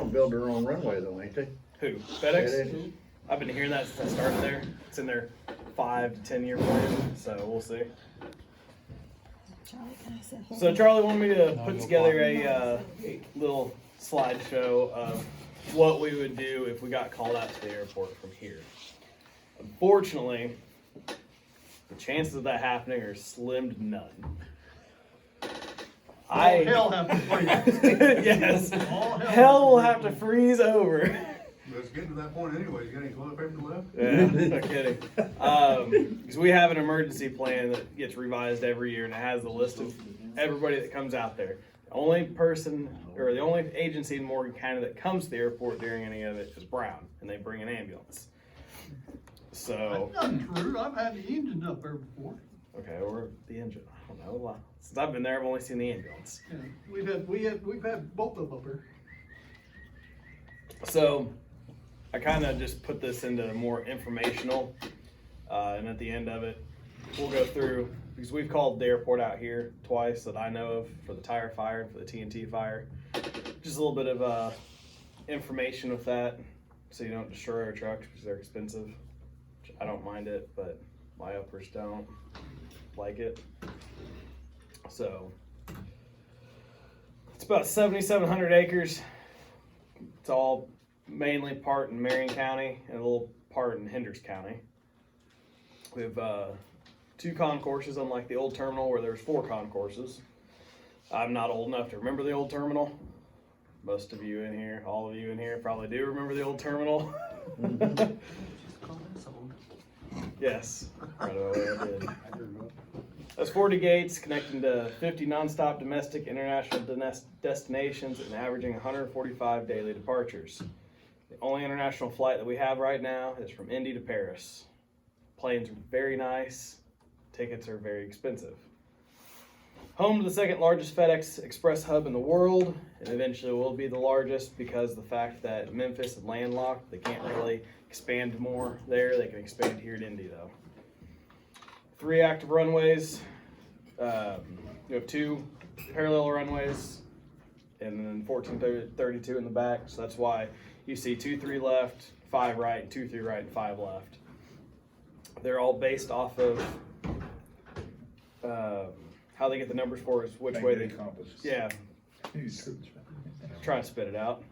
gonna build their own runway though, ain't they? Who? FedEx? FedEx. I've been hearing that since I started there. It's in their 5 to 10 year plan, so we'll see. So Charlie wanted me to put together a little slideshow of what we would do if we got called out to the airport from here. Unfortunately, the chances of that happening are slim to none. Hell have to freeze. Yes, All hell will have to freeze over. Let's get to that point anyway. You got any toilet paper left? Yeah, no kidding. Because we have an emergency plan that gets revised every year, and it has the list of everybody that comes out there. The only person, or the only agency in Morgan County that comes to the airport during any of it is Brown, and they bring an ambulance. So. That's not true. I've had the engine up there before. Okay, or the engine. I don't know. Since I've been there, I've only seen the ambulance. Yeah, we've had both of them up there. So, I kind of just put this into more informational, and at the end of it, we'll go through, because we've called the airport out here twice that I know of for the tire fire and for the TNT fire. Just a little bit of information with that, so you don't destroy our trucks because they're expensive. I don't mind it, but my uppers don't like it. So, it's about 7,700 acres. It's all mainly part in Marion County and a little part in Hendricks County. We have 2 concourses, unlike the old terminal where there's 4 concourses. I'm not old enough to remember the old terminal. Most of you in here, all of you in here probably do remember the old terminal. Yes, right away I did. That's 40 gates connecting to 50 nonstop domestic international destinations and averaging 145 daily departures. The only international flight that we have right now is from Indy to Paris. Planes are very nice. Tickets are very expensive. Home to the second largest FedEx Express hub in the world, and eventually will be the largest because of the fact that Memphis is landlocked. They can't really expand more there. They can expand here at Indy though. 3 active runways. We have 2 parallel runways, and then 1432 in the back. So that's why you see 2-3 left, 5 right, 2-3 right, and 5 left. They're all based off of how they get the numbers for is which way they accomplish. Yeah. Try and spit it out.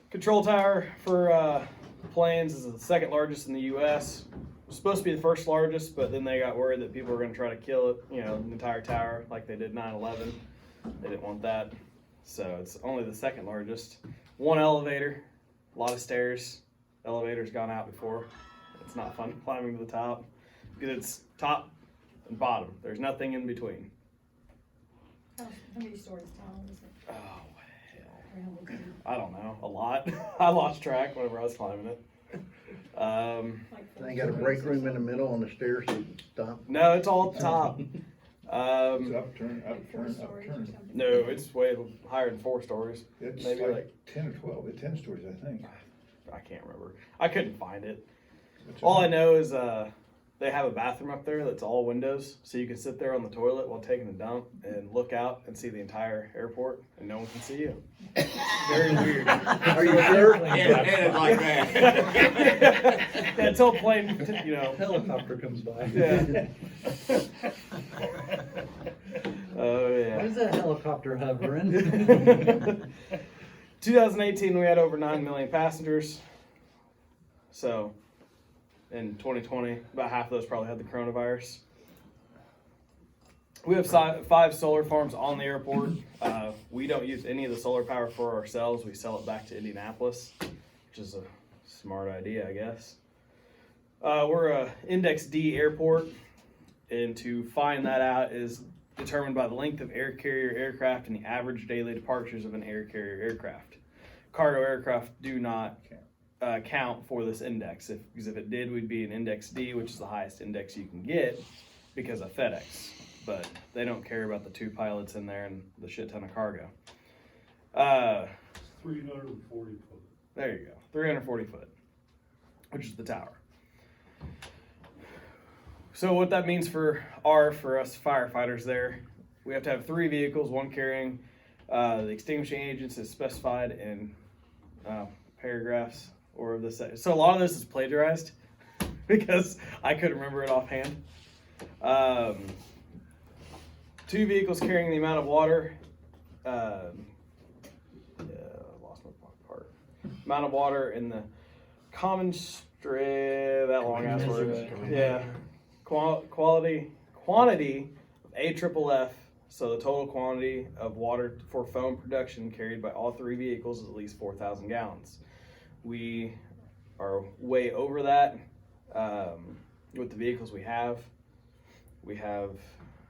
Control tower for planes is the second largest in the U.S. Supposed to be the first largest, but then they got worried that people were going to try to kill it, the entire tower like they did 9/11. They didn't want that. So it's only the second largest. 1 elevator, a lot of stairs. Elevator's gone out before. It's not fun climbing to the top because it's top and bottom. There's nothing in between. How many stories tall is it? Oh, hell. I don't know. A lot. I lost track whenever I was climbing it. They got a break room in the middle on the stairs to stop. No, it's all at the top. It's upturn. No, it's way higher than 4 stories. It's Maybe like 10 or 12, 10 stories, I think. I can't remember. I couldn't find it. All I know is they have a bathroom up there that's all windows, so you can sit there on the toilet while taking a dump and look out and see the entire airport, and no one can see you. It's very weird. Are you sure? And like that. Yeah, until a plane, Helicopter comes by. Yeah. Oh yeah. Why is that helicopter hovering? 2018, we had over 9 million passengers. So, in 2020, about half of those probably had the coronavirus. We have 5 solar farms on the airport. We don't use any of the solar power for ourselves. We sell it back to Indianapolis, which is a smart idea, I guess. We're a Index D airport, and to find that out is determined by the length of air carrier aircraft and the average daily departures of an air carrier aircraft. Cargo aircraft do not count for this index. Because if it did, we'd be an Index D, which is the highest index you can get because of FedEx. But they don't care about the 2 pilots in there and the shit ton of cargo. 340 foot. There you go, 340 foot, which is the tower. So what that means for us firefighters there, we have to have 3 vehicles, 1 carrying the extinguishing agents as specified in paragraphs or this. So a lot of this is plagiarized because I couldn't remember it offhand. 2 vehicles carrying the amount of water. Lost my part. Amount of water in the common strip. That long ass word. Yeah. Quantity of AFFF. So the total quantity of water for foam production carried by all 3 vehicles is at least 4,000 gallons. We are way over that with the vehicles we have.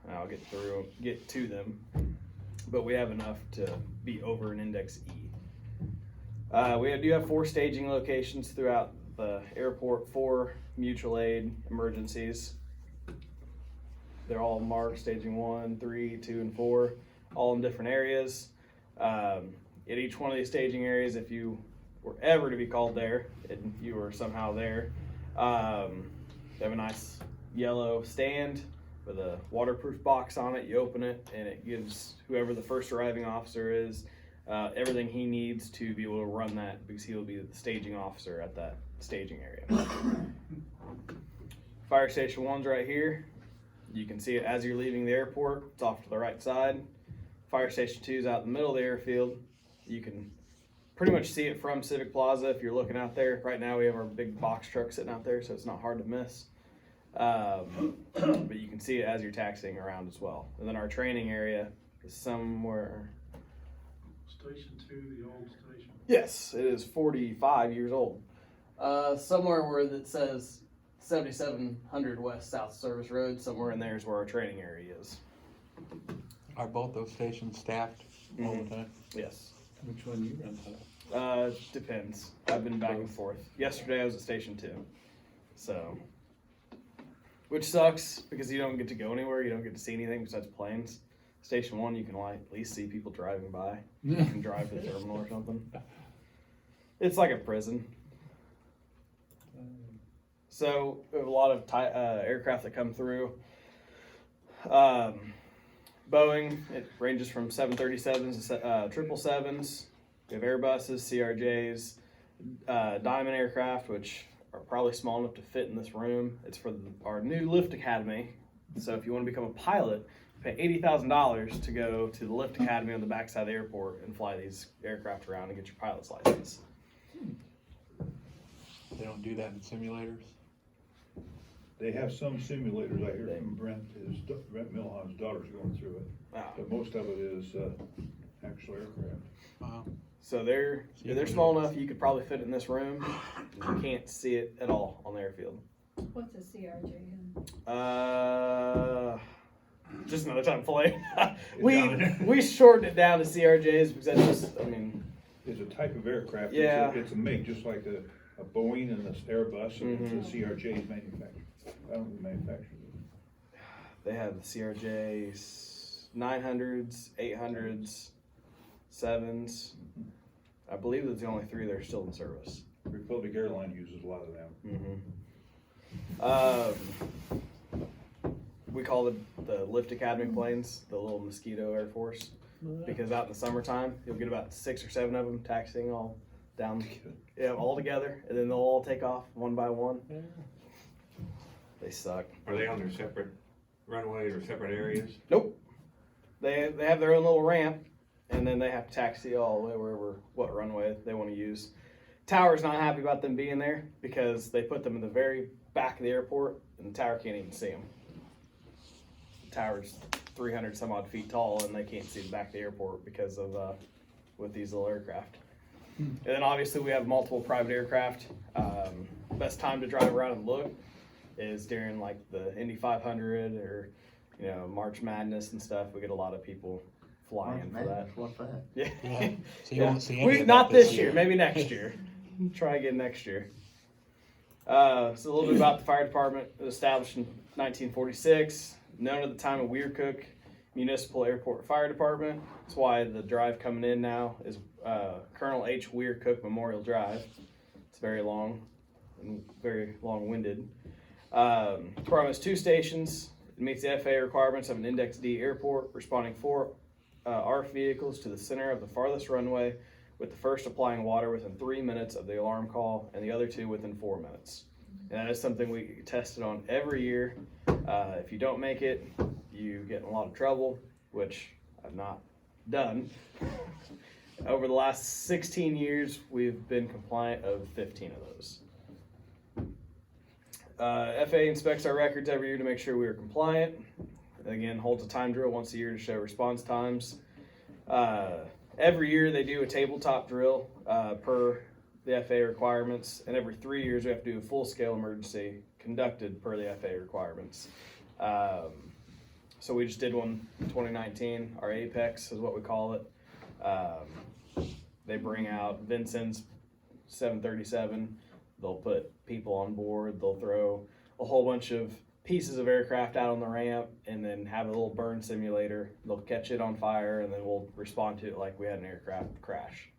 I'll get to them, but we have enough to be over an index E. We do have 4 staging locations throughout the airport, 4 mutual aid emergencies. They're all marked staging 1, 3, 2, and 4, all in different areas. At each one of these staging areas, if you were ever to be called there, and you were somehow there, they have a nice yellow stand with a waterproof box on it. You open it, and it gives whoever the first arriving officer is everything he needs to be able to run that, because he will be the staging officer at that staging area. Fire station 1's right here. You can see it as you're leaving the airport. It's off to the right side. Fire station 2 is out in the middle of the airfield. You can pretty much see it from Civic Plaza if you're looking out there. Right now we have our big box truck sitting out there, so it's not hard to miss. But you can see it as you're taxiing around as well. And then our training area is somewhere. Station 2, the old station. Yes, it is 45 years old. Somewhere where it says 7700 West South Service Road, somewhere in there is where our training area is. Are both those stations staffed all the time? Yes. Which one you run? Depends. I've been back and forth. Yesterday I was at Station 2. So, which sucks because you don't get to go anywhere. You don't get to see anything besides planes. Station 1, you can at least see people driving by. You can drive to the terminal or something. It's like a prison. So we have a lot of aircraft that come through. Boeing, it ranges from 737s to 777s. We have Airbuses, CRJs, Diamond aircraft, which are probably small enough to fit in this room. It's for our new Lift Academy. So if you want to become a pilot, pay $80,000 to go to the Lift Academy on the backside of the airport and fly these aircraft around and get your pilot's license. They don't do that in simulators? They have some simulators, I hear from Brent Milhon's daughter's going through it, but most of it is actual aircraft. Wow. So they're small enough you could probably fit it in this room. You can't see it at all on the airfield. What's a CRJ? Just another type of plane. we shortened it down to CRJs because that's just, It's a type of aircraft. Yeah. It's a make, just like a Boeing and the Airbus and the CRJs manufactured. I don't know manufactured. They have the CRJs, 900s, 800s, 7s. I believe that's the only 3 that are still in service. Republic Airline uses a lot of them. We call the Lift Academy planes the little Mosquito Air Force, because out in the summertime you'll get about 6 or 7 of them taxiing all down, all together, and then they'll all take off one by one. They suck. Are they on their separate runways or separate areas? Nope. They have their own little ramp, and then they have to taxi all the way what runway they want to use. Tower's not happy about them being there because they put them in the very back of the airport, and the tower can't even see them. The tower's 300 some odd feet tall, and they can't see the back of the airport because of with these little aircraft. And then obviously we have multiple private aircraft. Best time to drive around and look is during like the Indy 500 or March Madness and stuff. We get a lot of people flying in for that. What's that? Yeah. So you won't see any of that not this year. Maybe next year. Try again next year. So a little bit about the fire department. It was established in 1946. Known at the time of Weircook Municipal Airport Fire Department. That's why the drive coming in now is Colonel H. Weircook Memorial Drive. It's very long and very long-winded. Department has 2 stations. It meets the FAA requirements of an Index D airport, responding 4 ARF vehicles to the center of the farthest runway with the first applying water within 3 minutes of the alarm call and the other 2 within 4 minutes. And that is something we tested on every year. If you don't make it, you get in a lot of trouble, which I've not done. Over the last 16 years, we've been compliant of 15 of those. FAA inspects our records every year to make sure we are compliant. Again, holds a time drill once a year to show response times. Every year they do a tabletop drill per the FAA requirements, and every 3 years we have to do a full-scale emergency conducted per the FAA requirements. So we just did one in 2019. Our Apex is what we call it. They bring out Vincent's 737. They'll put people on board. They'll throw a whole bunch of pieces of aircraft out on the ramp and then have a little burn simulator. They'll catch it on fire and then we'll respond to it like we had an aircraft crash.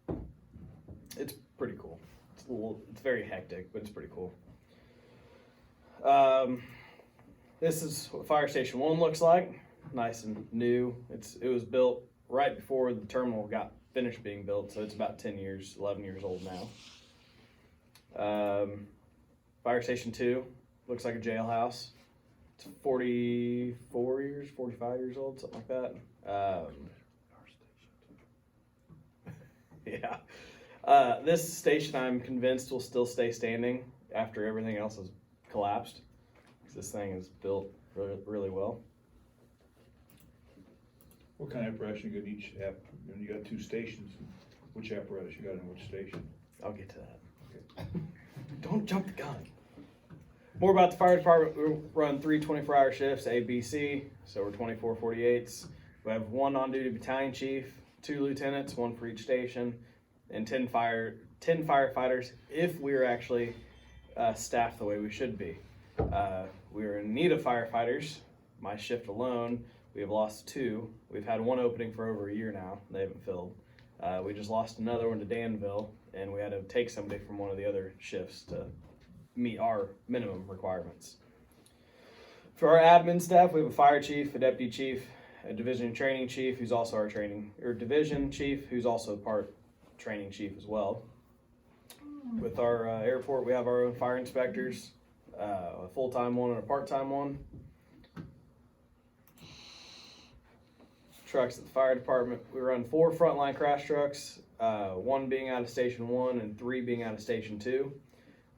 It's pretty cool. It's very hectic, but it's pretty cool. This is what Fire Station 1 looks like. Nice and new. It was built right before the terminal got finished being built, so it's about 10 years, 11 years old now. Fire Station 2 looks like a jailhouse. It's 44 years, 45 years old, something like that. Yeah. This station, I'm convinced, will still stay standing after everything else has collapsed. This thing is built really, really well. What kind of apparatus you got in each app? You got 2 stations. Which apparatus you got in which station? I'll get to that. Okay. Don't jump the gun. More about the fire department. We run 3 24-hour shifts, A, B, C, so we're 24/48s. We have 1 on-duty battalion chief, 2 lieutenants, 1 for each station, and 10 firefighters if we're actually staffed the way we should be. We're in need of firefighters. My shift alone, we have lost 2. We've had 1 opening for over a year now. They haven't filled. We just lost another one to Danville, and we had to take somebody from one of the other shifts to meet our minimum requirements. For our admin staff, we have a fire chief, a deputy chief, a division training chief, who's also our division chief, who's also part training chief as well. With our airport, we have our own fire inspectors, a full-time one and a part-time one. Trucks at the fire department, we run 4 frontline crash trucks, 1 being out of station 1 and 3 being out of station 2.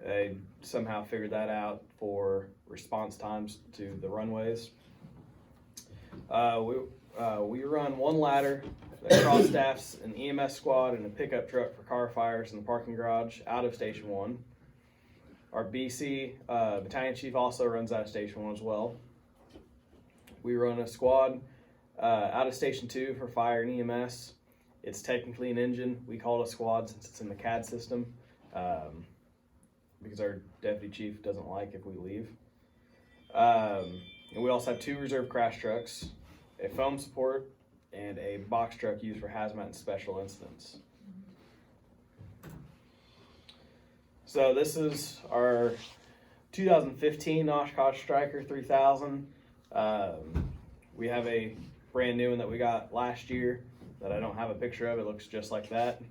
They somehow figured that out for response times to the runways. We run 1 ladder that cross staffs an EMS squad and a pickup truck for car fires in the parking garage out of station 1. Our BC battalion chief also runs out of station 1 as well. We run a squad out of station 2 for fire and EMS. It's technically an engine. We call it a squad since it's in the CAD system, because our deputy chief doesn't like if we leave. And we also have 2 reserve crash trucks, a foam support, and a box truck used for hazmat and special incidents. So this is our 2015 Oshkosh Striker 3000. We have a brand new one that we got last year that I don't have a picture of. It looks just like that.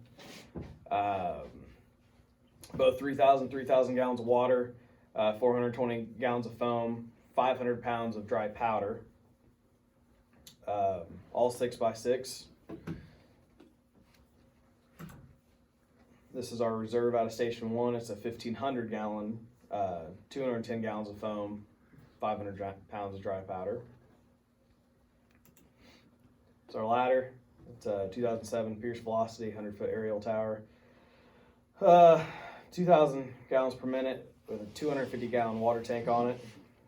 Both 3,000 gallons of water, 420 gallons of foam, 500 pounds of dry powder, all 6x6. This is our reserve out of station 1. It's a 1,500 gallon, 210 gallons of foam, 500 pounds of dry powder. It's our ladder. It's a 2007 Pierce Velocity 100-foot aerial tower. 2,000 gallons per minute with a 250 gallon water tank on it.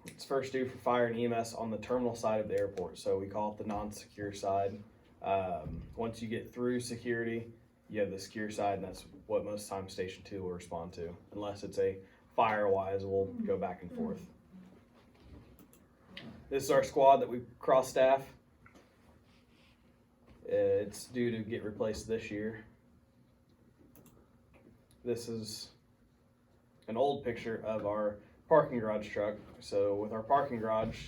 It's first due for fire and EMS on the terminal side of the airport, so we call it the non-secure side. Once you get through security, you have the secure side, and that's what most times Station 2 will respond to. Unless it's a fire-wise, we'll go back and forth. This is our squad that we cross-staff. It's due to get replaced this year. This is an old picture of our parking garage truck. So with our parking garage,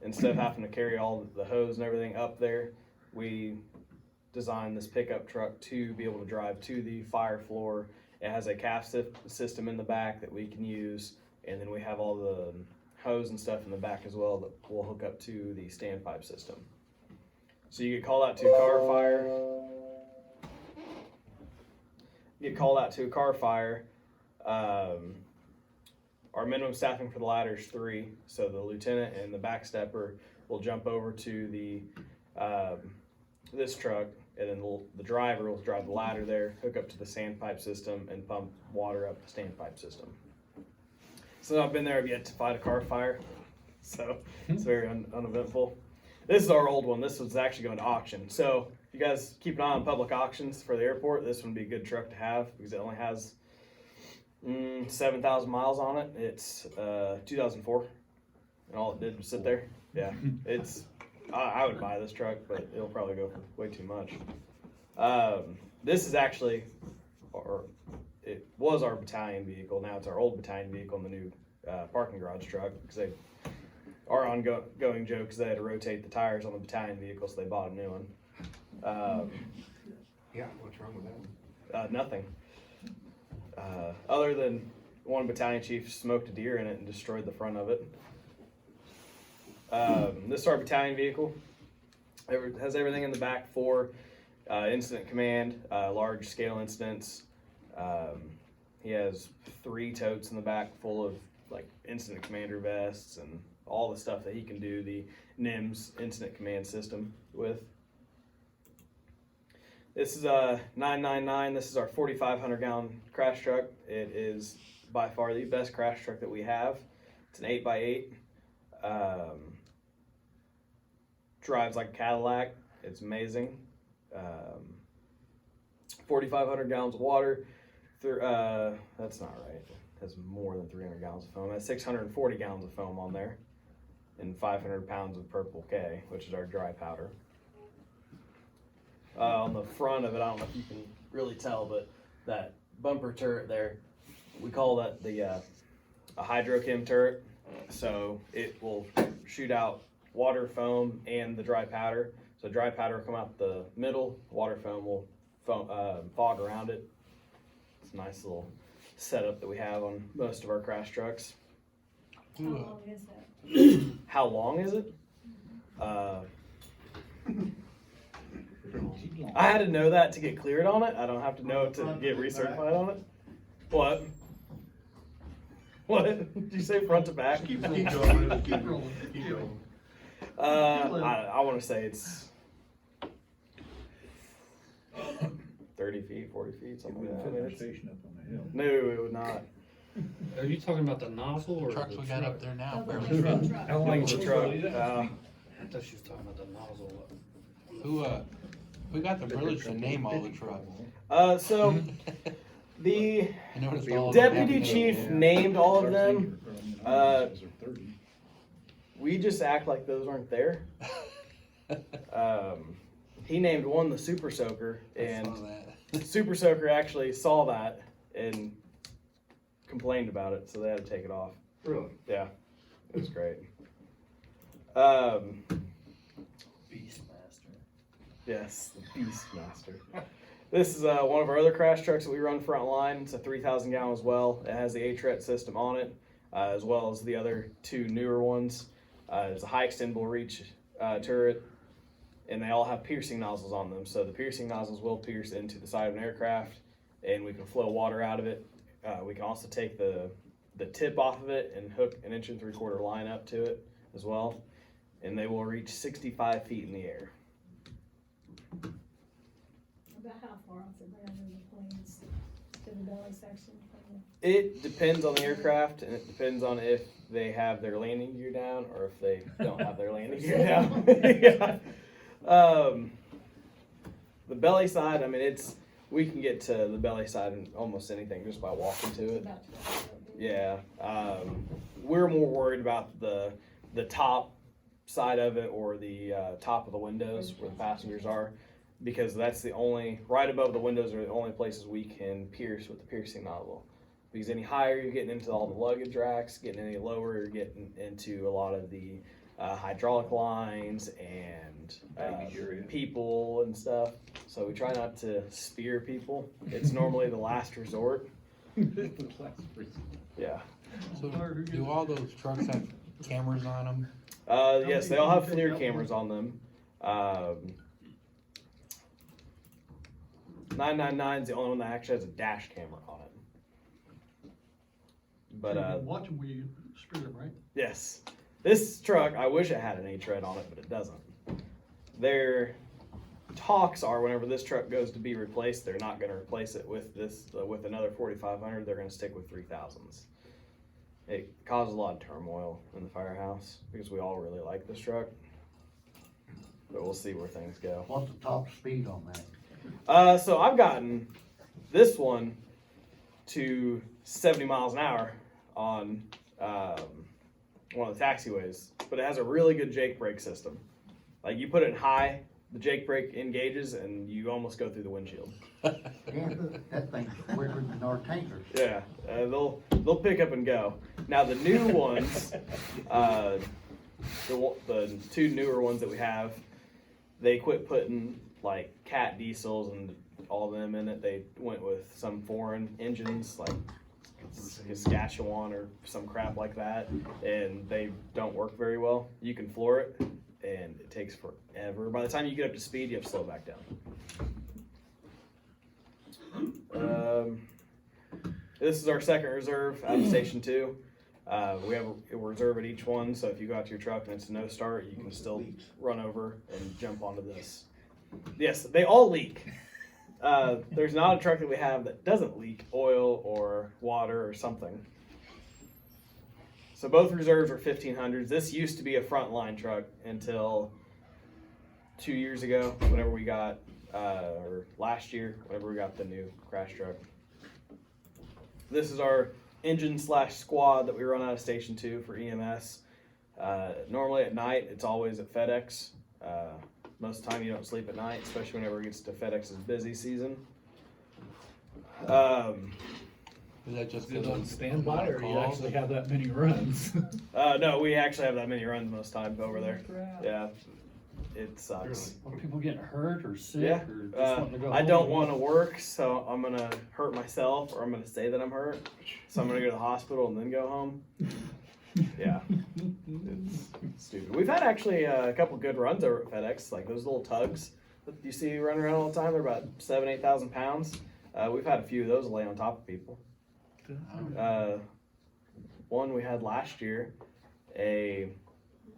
instead of having to carry all the hose and everything up there, we designed this pickup truck to be able to drive to the fire floor. It has a calf system in the back that we can use, and then we have all the hose and stuff in the back as well that will hook up to the standpipe system. So you get called out to a car fire. Our minimum staffing for the ladder is 3, so the lieutenant and the back stepper will jump over to the this truck, and then the driver will drive the ladder there, hook up to the standpipe system, and pump water up the standpipe system. So I've been there, I've yet to fight a car fire, so it's very uneventful. This is our old one. This was actually going to auction. So if you guys keep an eye on public auctions for the airport, this one would be a good truck to have because it only has 7,000 miles on it. It's 2004, and all it did was sit there. Yeah, it's. I would buy this truck, but it'll probably go for way too much. This is actually, or it was our battalion vehicle. Now it's our old battalion vehicle in the new parking garage truck because they. Our ongoing joke is they had to rotate the tires on the battalion vehicle, so they bought a new one. Yeah, what's wrong with that? Nothing. Other than one battalion chief smoked a deer in it and destroyed the front of it. This is our battalion vehicle. It has everything in the back for incident command, large scale incidents. He has 3 totes in the back full of like incident commander vests and all the stuff that he can do the NIMS incident command system with. This is a 999. This is our 4,500 gallon crash truck. It is by far the best crash truck that we have. It's an 8x8. Drives like a Cadillac. It's amazing. 4,500 gallons of water. That's not right. It has more than 300 gallons of foam. It has 640 gallons of foam on there. And 500 pounds of purple K, which is our dry powder. On the front of it, I don't know if you can really tell, but that bumper turret there, we call that the a hydrochem turret. So it will shoot out water, foam, and the dry powder. So dry powder will come out the middle, water foam will fog around it. It's a nice little setup that we have on most of our crash trucks. How long is that? How long is it? I had to know that to get cleared on it. I don't have to know it to get recertified on it. What? What? Did you say front to back? Keep going, keep rolling, keep going. I want to say it's 30 feet, 40 feet, something like that. I mean, it's- Station up on the hill. No, it would not. Are you talking about the nozzle or Trucks the we got truck? up there now. Oh, the barely. truck, truck. How long It's is a the truck. I thought she was talking about the nozzle. Who got the privilege to name all the trucks? So the I noticed all of them deputy have chief those. named all of them. They're 30. We just act like those aren't there. He named one the Super Soaker, I saw and that. Super Soaker actually saw that and complained about it, so they had to take it off. Really? Yeah, it was great. Beastmaster. Yes, the Beastmaster. This is one of our other crash trucks that we run front line. It's a 3,000 gallon as well. It has the HRET system on it, as well as the other 2 newer ones. It's a high extendable reach turret, and they all have piercing nozzles on them. So the piercing nozzles will pierce into the side of an aircraft, and we can flow water out of it. We can also take the tip off of it and hook an 1 3/4 line up to it as well, and they will reach 65 feet in the air. About how far off the ground are the planes to the belly section from It depends on the aircraft, and it depends on if they have their landing gear down or if they don't have their landing gear down. Yeah. The belly side, I mean, we can get to the belly side in almost anything just by walking to the, it. about 12. Yeah. We're more worried about the top side of it or the top of the windows where the passengers are, because that's the only, right above the windows are the only places we can pierce with the piercing nozzle. Because any higher, you're getting into all the luggage racks. Getting any lower, you're getting into a lot of the hydraulic lines and Drainage area. people and stuff. So we try not to spear people. It's normally the last resort. Yeah. So do all those trucks have cameras on them? Yes, they all have FLIR cameras on them. 999 is the only one that actually has a dash camera on it. But Watch them when you spear them, right? yes, this truck, I wish it had an H-tread on it, but it doesn't. Their talks are whenever this truck goes to be replaced, they're not going to replace it with this with another 4500. They're going to stick with 3000s. It causes a lot of turmoil in the firehouse because we all really like this truck, but we'll see where things go. What's the top speed on that? So I've gotten this one to 70 miles an hour on one of the taxiways, but it has a really good Jake brake system. Like you put it in high, the Jake brake engages and you almost go through the windshield. Yeah, that thing's quicker than our tankers. Yeah, they'll pick up and go. Now the new ones, the two newer ones that we have, they quit putting like cat diesels and all of them in it. They went with some foreign engines like Saskatchewan or some crap like that, and they don't work very well. You can floor it, and it takes forever. By the time you get up to speed, you have to slow back down. This is our second reserve out of Station 2. We have a reserve at each one, so if you go out to your truck and it's a no start, you can still run over and jump onto this. Yes, they all leak. There's not a truck that we have that doesn't leak oil or water or something. So both reserves are 1500s. This used to be a frontline truck until 2 years ago, whenever we got, or last year, whenever we got the new crash truck. This is our engine / squad that we run out of Station 2 for EMS. Normally at night, it's always at FedEx. Most of the time you don't sleep at night, especially whenever it gets to FedEx's busy season. Is that just Is it because on of standby, or you calls? actually have that many runs? No, we actually have that many runs most time over there. Crap. Yeah, it sucks. Are people getting hurt or sick Yeah, or just wanting to go I home? don't want to work, so I'm gonna hurt myself, or I'm gonna say that I'm hurt. So I'm gonna go to the hospital and then go home. Yeah, it's stupid. We've had actually a couple good runs over at FedEx, like those little tugs that you see running around all the time. They're about 7,000–8,000 pounds. We've had a few of those lay on top of people. One we had last year,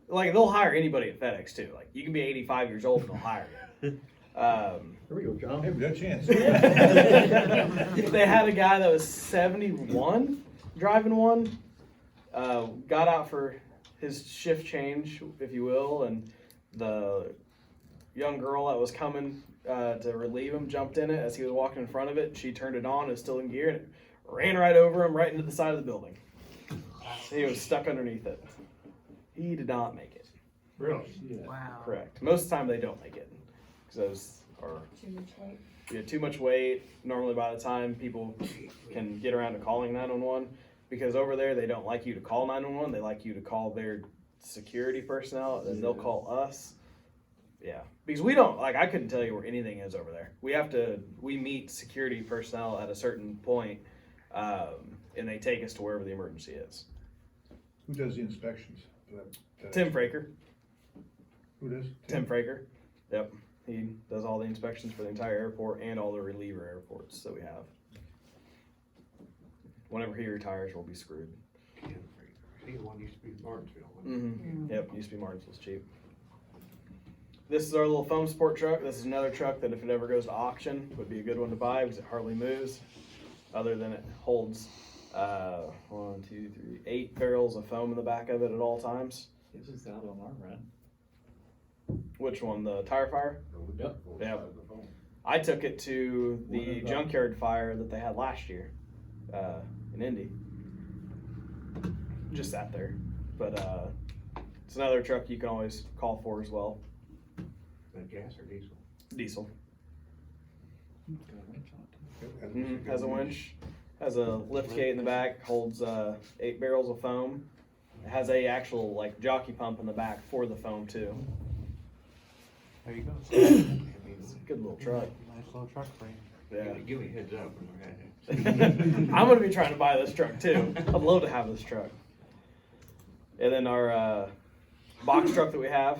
like they'll hire anybody at FedEx too. Like you can be 85 years old and they'll hire you. Here we go, John. Hey, we got a chance. They had a guy that was 71 driving one. Got out for his shift change, if you will, and the young girl that was coming to relieve him jumped in it as he was walking in front of it. She turned it on, it was still in gear, and it ran right over him, right into the side of the building. He was stuck underneath it. He did not make it. Really? Wow. Correct. Most of the time they don't make it, because those are Too much weight. too much weight. Normally by the time people can get around to calling 911, because over there they don't like you to call 911, they like you to call their security personnel, and then they'll call us. Yeah, because we don't, like, I couldn't tell you where anything is over there. We meet security personnel at a certain point, and they take us to wherever the emergency is. Who does the inspections? Tim Fraker. Who does? Tim Fraker. Yep. He does all the inspections for the entire airport and all the reliever airports that we have. Whenever he retires, we'll be screwed. He the one used to be in Martinsville. Mm-hmm. Yep, used to be Martinsville's cheap. This is our little foam sport truck. This is another truck that if it ever goes to auction would be a good one to buy because it hardly moves, other than it holds 8 barrels of foam in the back of it at all times. This is out on our run. Which one, the tire fire? Yep. Yeah. I took it to the junkyard fire that they had last year in Indy. Just sat there. But it's another truck you can always call for as well. That gas or diesel? Diesel. Mm-hmm. Has a winch. Has a lift gate in the back. Holds 8 barrels of foam. It has a actual like jockey pump in the back for the foam too. There you go. It's a good little truck. Nice little truck for you. Yeah. Give me a heads up when we're at it. I'm gonna be trying to buy this truck too. I'd love to have this truck. And then our box truck that we have,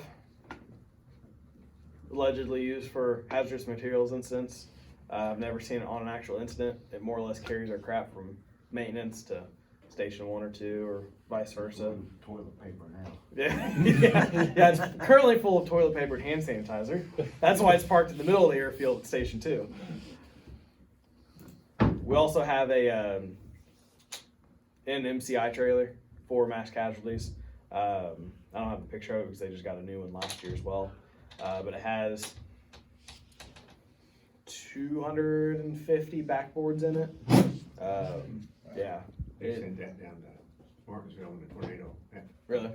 allegedly used for hazardous materials incidents. I've never seen it on an actual incident. It more or less carries our crap from maintenance to station 1 or 2 or vice versa. Toilet paper now. Yeah, yeah. It's currently full of toilet paper and hand sanitizer. That's why it's parked in the middle of the airfield at Station 2. We also have an MCI trailer for mass casualties. I don't have a picture of it because they just got a new one last year as well. But it has 250 backboards in it. Yeah. They sent that down to Martinsville in the tornado. Really?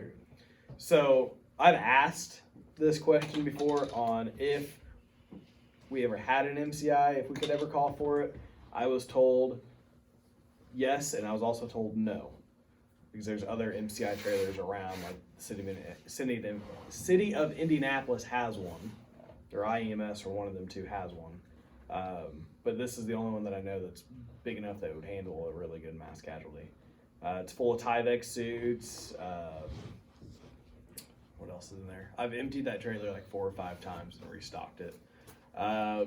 So I've asked this question before on if we ever had an MCI, if we could ever call for it. I was told yes, and I was also told no, because there's other MCI trailers around, like the city of Indianapolis has one, or IEMS or one of them two has one. But this is the only one that I know that's big enough that it would handle a really good mass casualty. It's full of Tyvek suits. What else is in there? I've emptied that trailer like 4 or 5 times and restocked it. A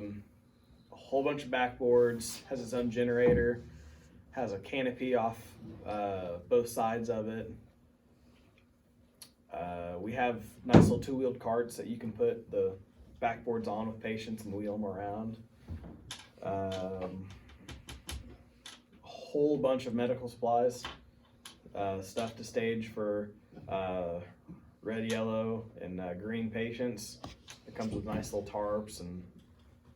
whole bunch of backboards, has its own generator, has a canopy off both sides of it. We have nice little 2-wheeled carts that you can put the backboards on with patients and wheel them around. A whole bunch of medical supplies, stuff to stage for red, yellow, and green patients. It comes with nice little tarps and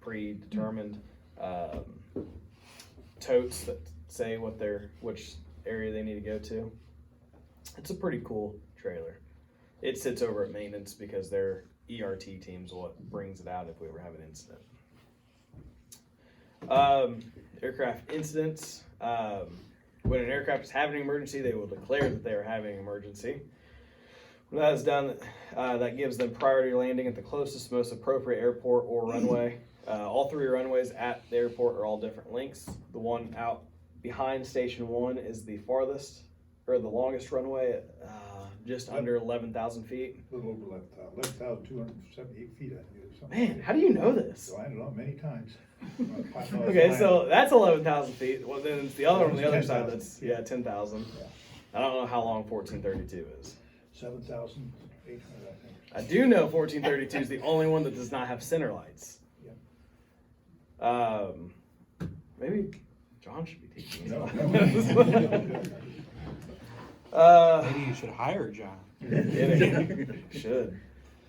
predetermined totes that say which area they need to go to. It's a pretty cool trailer. It sits over at maintenance because their ERT team's what brings it out if we ever have an incident. Aircraft incidents. When an aircraft is having an emergency, they will declare that they are having an emergency. When that is done, that gives them priority landing at the closest, most appropriate airport or runway. All 3 runways at the airport are all different lengths. The one out behind Station 1 is the farthest, or the longest runway at just under 11,000 feet. A little over 11,278 feet, I think it is. Something. Man, how do you know this? I landed on many times. Okay, so that's 11,000 feet. Well, then it's the other one on the other side that's, 10,000. Yeah. I don't know how long 1432 is. 7,800, I think. I do know 1432 is the only one that does not have center lights. Yeah. Maybe John should be teaching me. No. Maybe you should hire John. Should.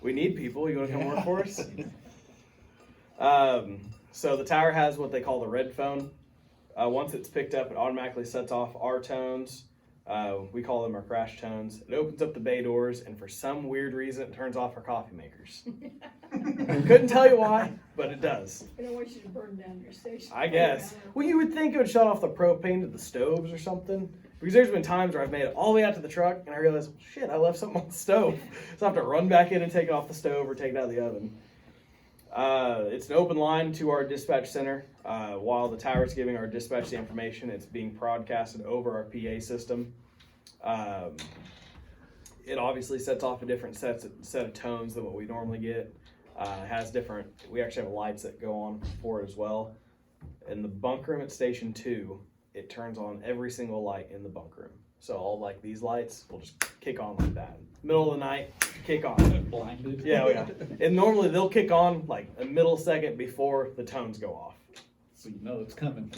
We need people. You want to come work for us? So the tower has what they call the red phone. Once it's picked up, it automatically sets off our tones. We call them our crash tones. It opens up the bay doors, and for some weird reason, it turns off our coffee makers. Couldn't tell you why, but it does. I don't want you to burn down your station. I guess. Well, you would think it would shut off the propane to the stoves or something. Because there's been times where I've made it all the way out to the truck, and I realize, shit, I left something on the stove. So I have to run back in and take it off the stove or take it out of the oven. It's an open line to our dispatch center. While the tower is giving our dispatch the information, it's being broadcasted over our PA system. It obviously sets off a different set of tones than what we normally get. It has different, we actually have lights that go on for it as well. In the bunk room at Station 2, it turns on every single light in the bunk room. So all like these lights will just kick on like that. Middle of the night, kick on. Blinded. Yeah. And normally they'll kick on like a middle second before the tones go off. So you know it's coming.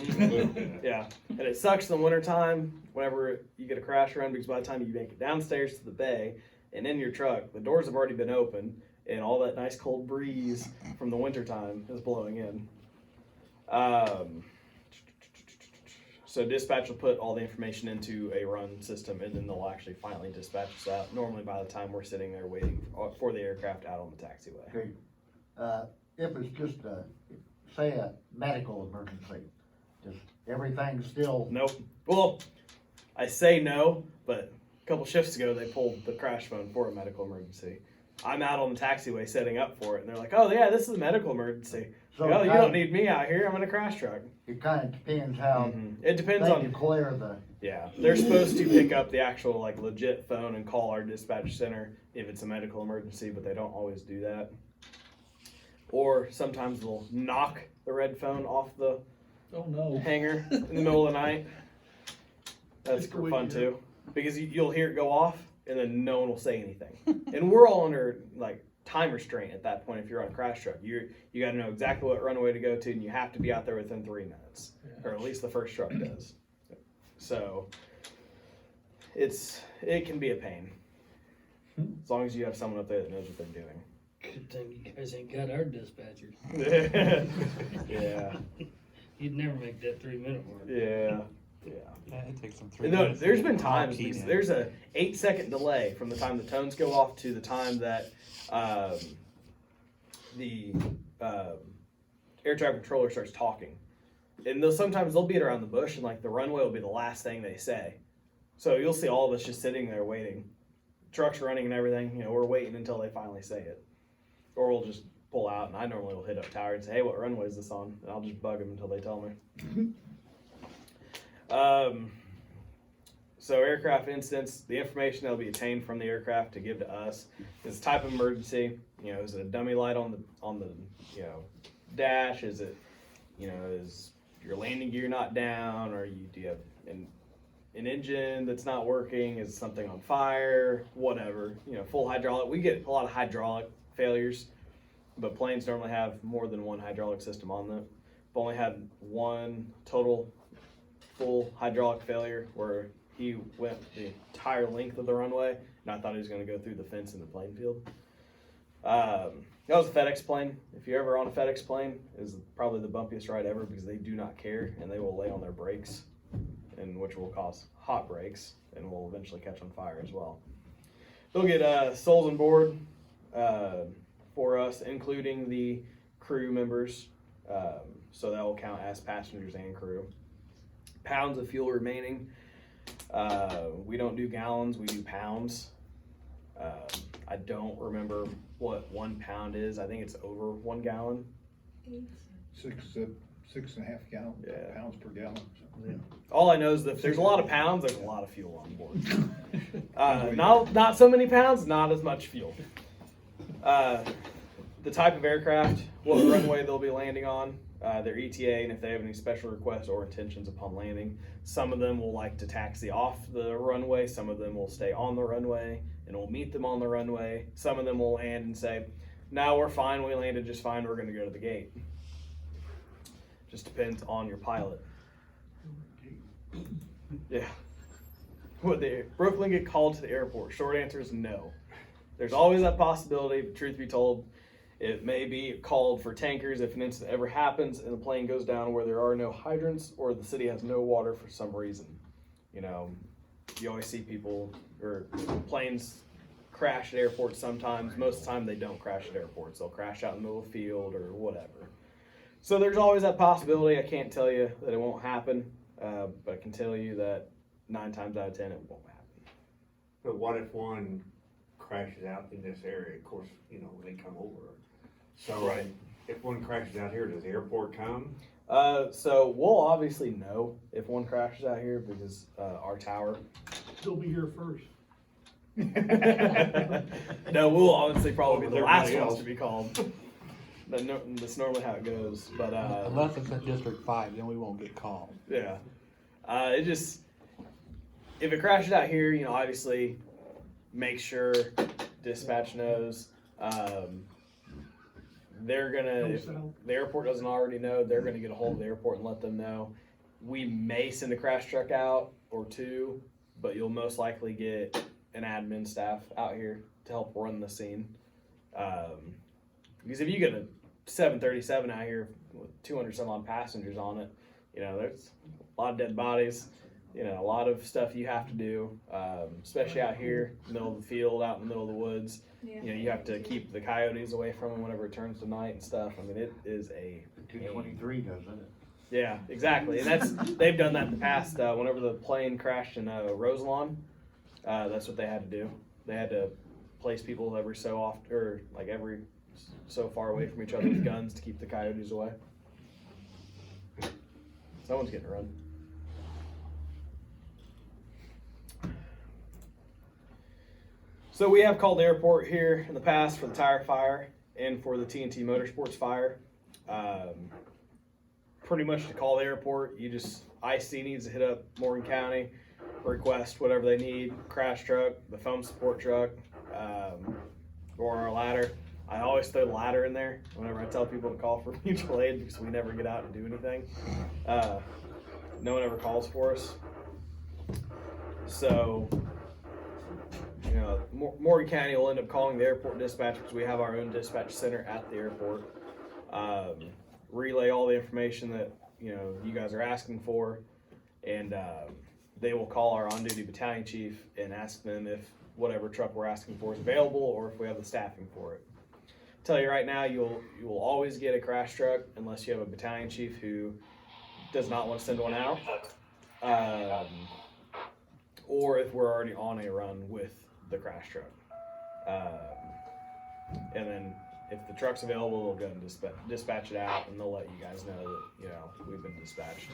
Yeah. And it sucks in the wintertime whenever you get a crash run, because by the time you make it downstairs to the bay and in your truck, the doors have already been open and all that nice cold breeze from the wintertime is blowing in. So dispatch will put all the information into a run system, and then they'll actually finally dispatch us out. Normally by the time we're sitting there waiting for the aircraft out on the taxiway. Okay. If it's just say a medical emergency, does everything still? Nope. Well, I say no, but a couple shifts ago, they pulled the crash phone for a medical emergency. I'm out on the taxiway setting up for it, and they're like, "Oh yeah, this is a medical emergency." So Oh, you kinda- don't need me out here. I'm in a crash truck. It kinda depends how It depends they on. declare the, Yeah, they're supposed to pick up the actual like legit phone and call our dispatch center if it's a medical emergency, but they don't always do that. Or sometimes they'll knock the red phone off the Oh, no. hanger in the middle of the night. That's Just the way fun you- too, because you'll hear it go off and then no one will say anything. And we're all under like time restraint at that point. If you're on a crash truck, you got to know exactly what runway to go to, and you have to be out there within 3 minutes, or at least the first truck does. So it can be a pain, as long as you have someone up there that knows what they're doing. Good thing you guys ain't got our dispatchers. Yeah, You'd never make that 3-minute mark. yeah. Yeah, it takes them 3 No, minutes. there's to been get times keyed because in. there's a 8-second delay from the time the tones go off to the time that the air traffic controller starts talking, and sometimes they'll beat around the bush, and like the runway will be the last thing they say. So you'll see all of us just sitting there waiting, trucks running and everything. You know, we're waiting until they finally say it, or we'll just pull out, and I normally will hit up tower and say, "Hey, what runway is this on?" And I'll just bug them until they tell me. So aircraft incidents, the information that'll be obtained from the aircraft to give to us is type of emergency. You know, is it a dummy light on the dash? Is it, is your landing gear not down? Or do you have an engine that's not working? Is something on fire? Whatever. Full hydraulic. We get a lot of hydraulic failures, but planes normally have more than one hydraulic system on them. I've only had one total full hydraulic failure where he went the entire length of the runway, and I thought he was going to go through the fence in the plane field. That was a FedEx plane. If you're ever on a FedEx plane, it's probably the bumpiest ride ever because they do not care, and they will lay on their brakes, and which will cause hot brakes and will eventually catch on fire as well. They'll get souls on board for us, including the crew members, so that will count as passengers and crew. Pounds of fuel remaining. We don't do gallons, we do pounds. I don't remember what 1 pound is. I think it's over 1 gallon. 6.5 gallon, Yeah. pounds per gallon. All I know is that if there's a lot of pounds, there's a lot of fuel on board. Not so many pounds, not as much fuel. The type of aircraft, what runway they'll be landing on, their ETA, and if they have any special requests or intentions upon landing. Some of them will like to taxi off the runway. Some of them will stay on the runway, and we'll meet them on the runway. Some of them will land and say, "No, we're fine. We landed just fine. We're going to go to the gate." Just depends on your pilot. Yeah. Would Brooklyn get called to the airport? Short answer is no. There's always that possibility, but truth be told, it may be called for tankers if an incident ever happens and the plane goes down where there are no hydrants or the city has no water for some reason. You always see people or planes crash at airports sometimes. Most of the time they don't crash at airports. They'll crash out in the middle of the field or whatever. So there's always that possibility. I can't tell you that it won't happen, but I can tell you that 9 times out of 10 it won't happen. But what if one crashes out in this area? Of course, they come over. So Right. if one crashes out here, does the airport come? So we'll obviously know if one crashes out here because our tower. He'll be here first. No, we'll obviously probably be the With last everybody ones else. to be called. That's normally how it goes. But Unless it's in District 5, then we won't get called. yeah, it just if it crashes out here, obviously make sure dispatch knows. They're gonna, if the airport doesn't already know, they're gonna get a hold of the airport and let them know. We may send a crash truck out or 2, but you'll most likely get an admin staff out here to help run the scene. Because if you get a 737 out here with 200 some odd passengers on it, there's a lot of dead bodies, a lot of stuff you have to do, especially out here, middle of the field, out in the middle of the woods. You have to keep the coyotes away from them whenever it turns to night and stuff. I mean, it is a 223 doesn't it? Yeah, exactly. And they've done that in the past. Whenever the plane crashed in Roselawn, That's what they had to do. They had to place people every so often, or like every so far away from each other with guns to keep the coyotes away. Someone's getting run. So we have called the airport here in the past for the tire fire and for the TNT Motorsports fire. Pretty much to call the airport, IC needs to hit up Morgan County, request whatever they need, crash truck, the foam support truck, or our ladder. I always throw the ladder in there whenever I tell people to call for mutual aid because we never get out and do anything. No one ever calls for us. So, Morgan County will end up calling the airport dispatch because we have our own dispatch center at the airport. Relay all the information that you guys are asking for, and they will call our on-duty battalion chief and ask them if whatever truck we're asking for is available or if we have the staffing for it. Tell you right now, you will always get a crash truck unless you have a battalion chief who does not want to send one out, or if we're already on a run with the crash truck. And then if the truck's available, they'll go and dispatch it out, and they'll let you guys know that we've been dispatched.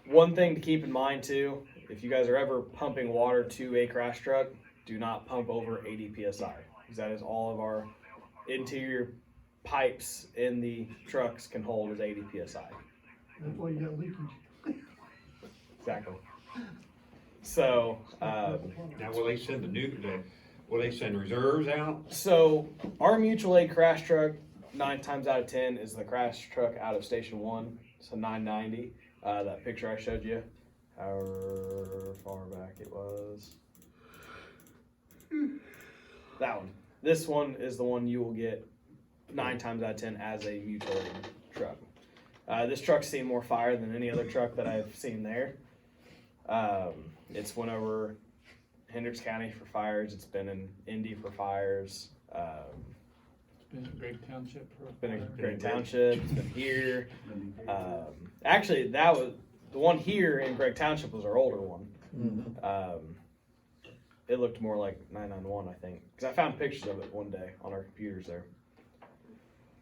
One thing to keep in mind too, if you guys are ever pumping water to a crash truck, do not pump over 80 psi, because that is all of our interior pipes in the trucks can hold is 80 psi. That's why you got leakage. Exactly. So Now, will they send will they send reserves out? So our mutual aid crash truck, 9 times out of 10 is the crash truck out of Station 1. So 990. That picture I showed you, however far back it was. That one. This one is the one you will get 9 times out of 10 as a mutual aid truck. This truck's seen more fire than any other truck that I've seen there. It's went over Hendricks County for fires. It's been in Indy for fires. It's been a great township for It's been a great township. It's been here. Actually, that was the one here in Gregg Township was our older one. It looked more like 991, I think, because I found pictures of it one day on our computers there.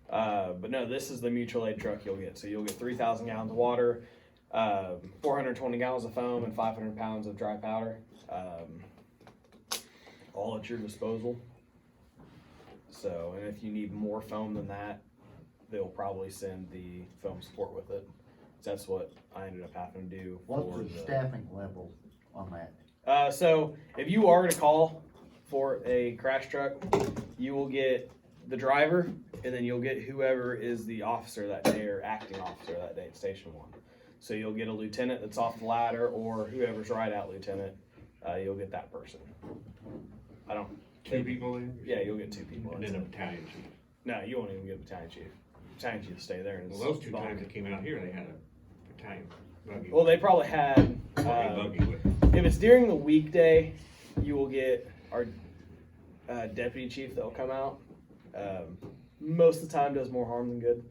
But no, this is the mutual aid truck you'll get. So you'll get 3,000 gallons of water, 420 gallons of foam, and 500 pounds of dry powder, all at your disposal. So, and if you need more foam than that, they'll probably send the foam support with it. That's what I ended up having to do. What's the staffing level on that? So if you are to call for a crash truck, you will get the driver, and then you'll get whoever is the officer that day or acting officer that day at Station 1. So you'll get a lieutenant that's off the ladder, or whoever's right out lieutenant, you'll get that person. Two people in? Yeah, you'll get 2 people. And then a battalion chief. No, you won't even get a battailion chief. Battalion chief will stay there. And Well, those 2 times they came out here, they had a battalion buggy. Well, they probably had. Buggy with. If it's during the weekday, you will get our deputy chief that'll come out. Most of the time does more harm than good.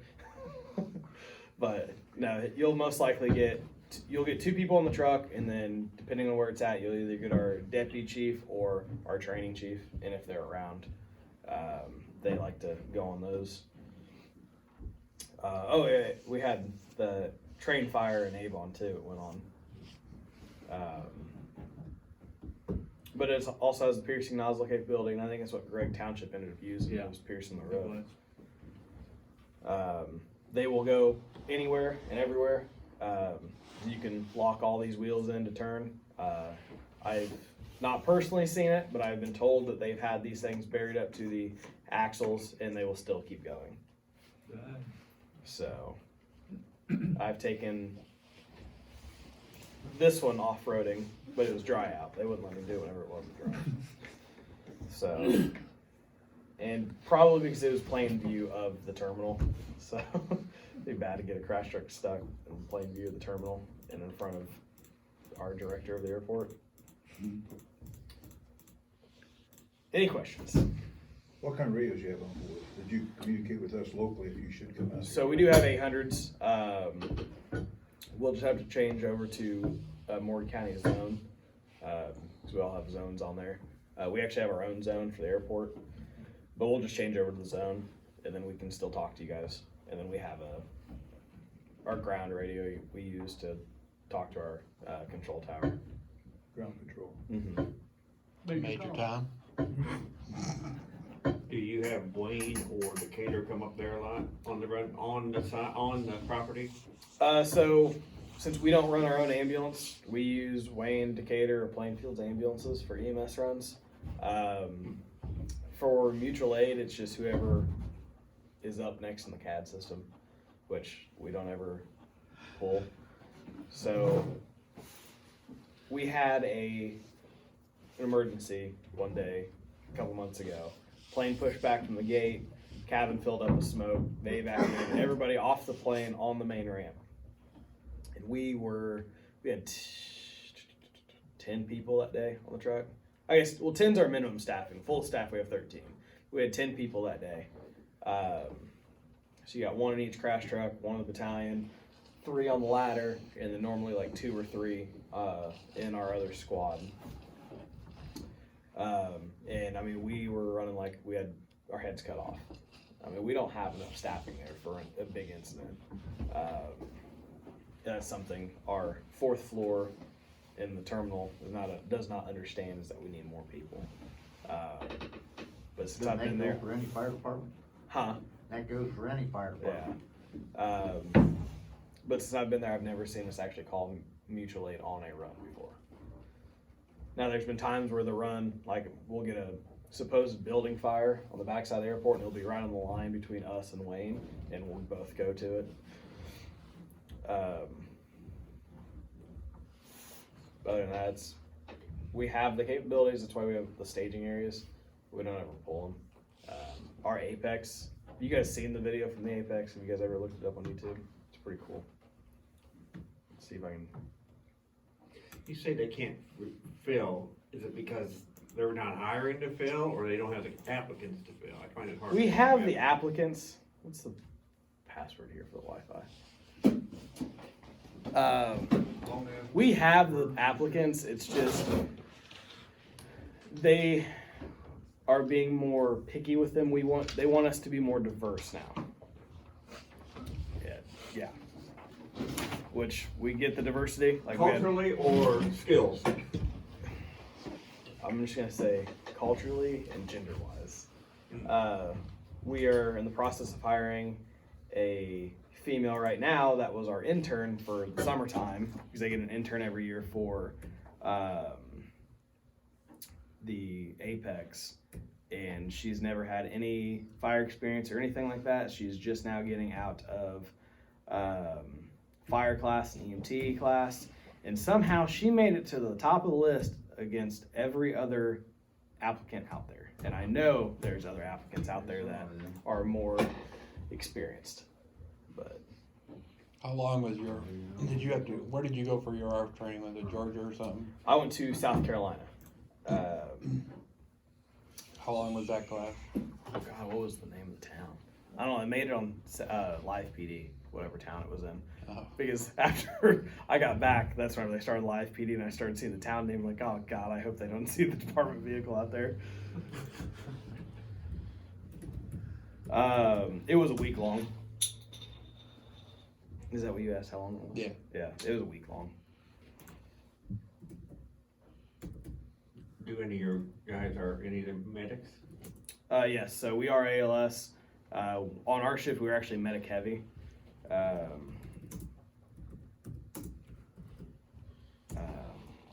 But no, you'll most likely get 2 people in the truck, and then depending on where it's at, you'll either get our deputy chief or our training chief, and if they're around, they like to go on those. Yeah, we had the train fire in Avon too. It went on. But it also has the piercing nozzle capability, and I think that's what Gregg Township ended up using. Yeah. Was piercing the road. They will go anywhere and everywhere. You can lock all these wheels in to turn. I've not personally seen it, but I've been told that they've had these things buried up to the axles, and they will still keep going. So I've taken this one off-roading, but it was dry out. They wouldn't let me do it whenever it wasn't dry. So, and probably because it was plain view of the terminal. So it'd be bad to get a crash truck stuck in plain view of the terminal and in front of our director of the airport. Any questions? What kind of radios you have on board? Did you communicate with us locally if you should come out? So we do have 800s. We'll just have to change over to Morgan County zone, because we all have zones on there. We actually have our own zone for the airport, but we'll just change over to the zone, and then we can still talk to you guys. And then we have our ground radio we use to talk to our control tower. Ground control. Mm-hmm. Major Tom? Do you have Wayne or Decatur come up there a lot on the run, on the property? So since we don't run our own ambulance, we use Wayne, Decatur, or Plainfield's ambulances for EMS runs. For mutual aid, it's just whoever is up next in the CAD system, which we don't ever pull. So we had an emergency one day a couple months ago. Plane pushed back from the gate, cabin filled up with smoke. They evacuated everybody off the plane on the main ramp. And we had 10 people that day on the truck. I guess, well, 10's our minimum staffing. Full staff, we have 13. We had 10 people that day. So you got one in each crash truck, one in the battalion, 3 on the ladder, and then normally like 2 or 3 in our other squad. And I mean, we were running like we had our heads cut off. I mean, we don't have enough staffing there for a big incident. That's something our 4th floor in the terminal does not understand, is that we need more people. But since I've been there, For any fire department? huh? That goes for any fire department. Yeah. But since I've been there, I've never seen us actually call mutual aid on a run before. Now, there's been times where the run, like, we'll get a supposed building fire on the backside of the airport, and it'll be right on the line between us and Wayne, and we'll both go to it. Other than that, we have the capabilities. That's why we have the staging areas. We don't ever pull them. Our Apex, you guys seen the video from the Apex? Have you guys ever looked it up on YouTube? It's pretty cool. Let's see if I can. You say they can't fill, is it because they're not hiring to fill, or they don't have the applicants to fill? I find it hard. We have the applicants. What's the password here for the Wi-Fi? We have the applicants. It's just they are being more picky with them. They want us to be more diverse now. Yeah. Which we get the diversity. Like culturally or skills? I'm just gonna say culturally and gender-wise. We are in the process of hiring a female right now that was our intern for the summertime, because they get an intern every year for the Apex, and she's never had any fire experience or anything like that. She's just now getting out of fire class and EMT class, and somehow she made it to the top of the list against every other applicant out there. And I know there's other applicants out there that are more experienced. But How long was where did you go for your ARF training? Was it Georgia or something? I went to South Carolina. How long was that class? Oh God, what was the name of the town? I don't know. I made it on Live PD, whatever town it was in. Oh. Because after I got back, that's when they started Live PD, and I started seeing the town name. Like, oh God, I hope they don't see the department vehicle out there. It was a week long. Is that what you asked? How long it was? Yeah. Yeah, it was a week long. Do any of your guys are any of them medics? Yes, so we are ALS. On our shift, we were actually medic heavy.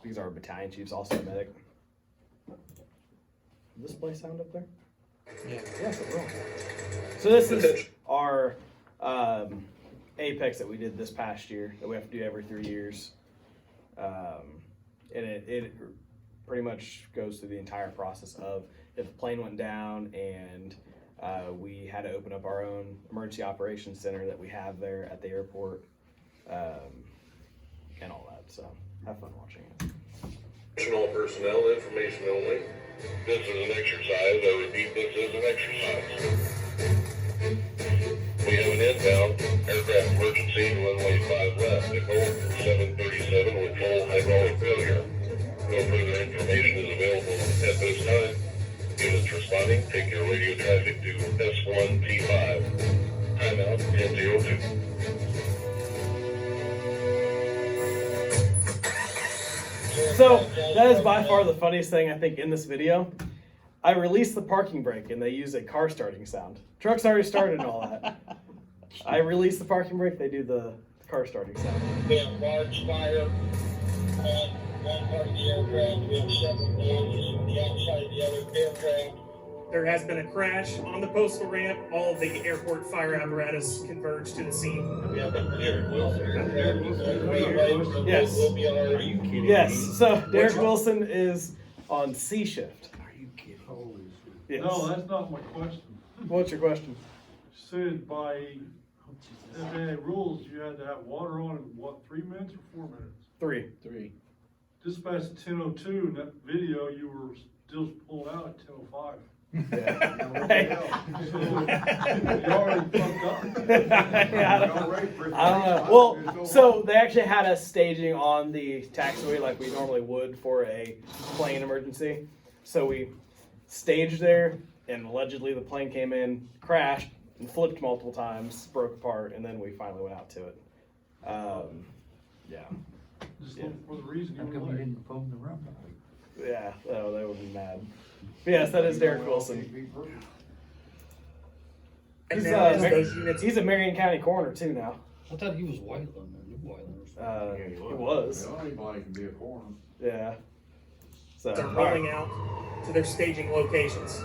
Because our battalion chief's also a medic. Does this play sound up there? Yeah. Yes, it will. So this is our Apex that we did this past year that we have to do every 3 years. And it pretty much goes through the entire process of if the plane went down and we had to open up our own emergency operations center that we have there at the airport, and all that. So have fun watching it. All personnel, information only. This is an exercise. I repeat, this is an exercise. We have an inbound aircraft emergency, runway 5 left, Nicole 737 with full hydraulic So that is by far the funniest thing I think in this video. I released the parking brake and they use a car starting sound. Truck's already started and all that. I release the parking brake, they do the car starting sound. We have large fire on one part of the aircraft. We have several blaze on the outside of the other aircraft. There has been a crash on the postal ramp. All of the airport fire apparatus converged to the scene. We have Derek Wilson. Yes. Will be ours. Are you kidding Yes, me? so Derek Wilson is on C shift. Are you kidding? Yes. No, that's not my question. What's your question? Said by FAA rules, you had to have water on in what, 3 minutes or 4 minutes? 3. 3. Dispatch at 10:02, in that video, you were still pulling out at 10:05. Yeah. So, you already fucked up. Yeah, I don't know. Well, so they actually had us staging on the taxiway like we normally would for a plane emergency. So we staged there, and allegedly the plane came in, crashed, and flipped multiple times, broke apart, and then we finally went out to it. Yeah. Just for the reason you were late. phone the rumble? Yeah, oh, they would be mad. But yes, that is Derek Wilson. And He's, now as those units he's a Marion County coroner too now. I thought he was Whiteland, New Whiteland or something. He was. Anybody can be a coroner. Yeah. So are rolling out to their staging locations.